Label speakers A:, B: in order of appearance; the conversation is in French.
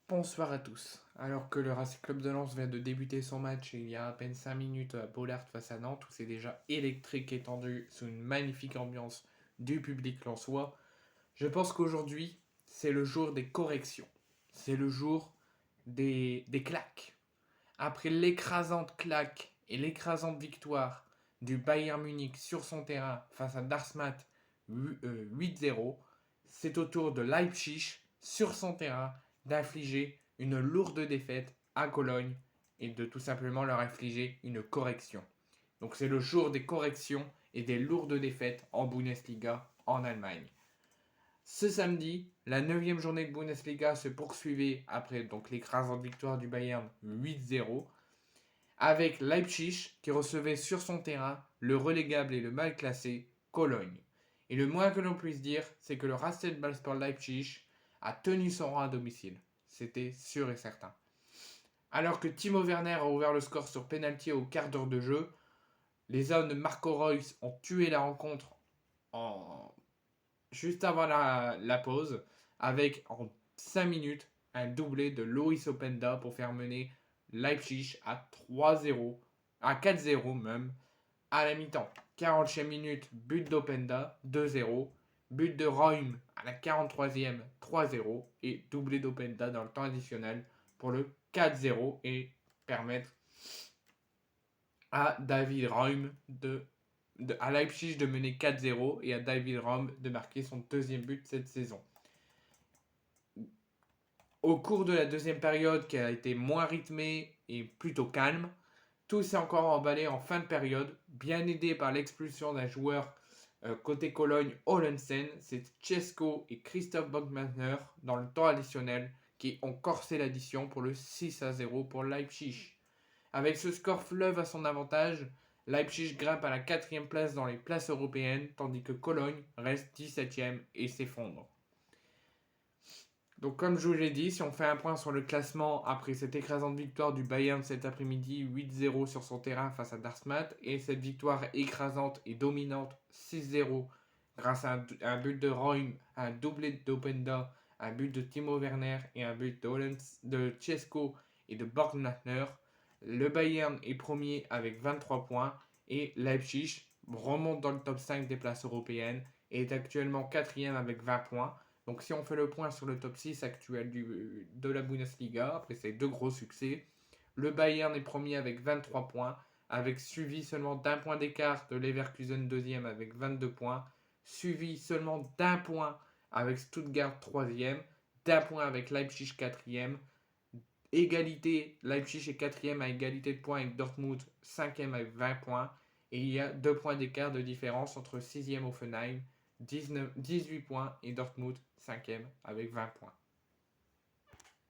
A: Bonsoir à tous. Alors que le Racing Club de Lens vient de débuter son match il y a à peine 5 minutes à Bollaert face à Nantes, où c'est déjà électrique et tendu sous une magnifique ambiance du public lensois, je pense qu'aujourd'hui, c'est le jour des corrections. C'est le jour des claques. Après l'écrasante claque et l'écrasante victoire du Bayern Munich sur son terrain face à Darmstadt 8-0, c'est au tour de Leipzig sur son terrain d'infliger une lourde défaite à Cologne et de tout simplement leur infliger une correction. Donc c'est le jour des corrections et des lourdes défaites en Bundesliga en Allemagne. Ce samedi, la 9e journée de Bundesliga se poursuivait après donc l'écrasante victoire du Bayern 8-0 avec Leipzig qui recevait sur son terrain le relégable et le mal classé Cologne. Et le moins que l'on puisse dire, c'est que le Racing Sport Leipzig a tenu son rang à domicile. C'était sûr et certain. Alors que Timo Werner a ouvert le score sur penalty au quart d'heure de jeu, les hommes de Marco Reus ont tué la rencontre en... juste avant la pause, avec en 5 minutes un doublé de Loïs Openda pour faire mener Leipzig à 3-0, à 4-0 même, à la mi-temps. 40e minute, but d'Openda, 2-0. But de Roym à la 43e, 3-0. Et doublé d'Openda dans le temps additionnel pour le 4-0 et permettre à David Roym à Leipzig de mener 4-0 et à David Roym de marquer son deuxième but cette saison. Au cours de la deuxième période qui a été moins rythmée et plutôt calme, tout s'est encore emballé en fin de période, bien aidé par l'expulsion d'un joueur côté Cologne, Ollensen. C'est Cesco et Christoph Bogmaner dans le temps additionnel qui ont corsé l'addition pour le 6-0 pour Leipzig. Avec ce score fleuve à son avantage, Leipzig grimpe à la 4e place dans les places européennes, tandis que Cologne reste 17e et s'effondre. Donc comme je vous l'ai dit, si on fait un point sur le classement après cette écrasante victoire du Bayern cet après-midi 8-0 sur son terrain face à Darmstadt et cette victoire écrasante et dominante 6-0 grâce à un but de Roym, un doublé d'Openda, un but de Timo Werner et un but de Cesco et de Borgnattner, le Bayern est premier avec 23 points et Leipzig remonte dans le top 5 des places européennes et est actuellement 4e avec 20 points. Donc si on fait le point sur le top 6 actuel de la Bundesliga, après ces deux gros succès, le Bayern est premier avec 23 points, avec suivi seulement d'un point d'écart de Leverkusen deuxième avec 22 points, suivi seulement d'un point avec Stuttgart troisième, d'un point avec Leipzig quatrième, égalité, Leipzig est quatrième à égalité de points avec Dortmund cinquième avec 20 points, et il y a 2 points d'écart de différence entre 6e Offenheim 18 points et Dortmund 5e avec 20 points.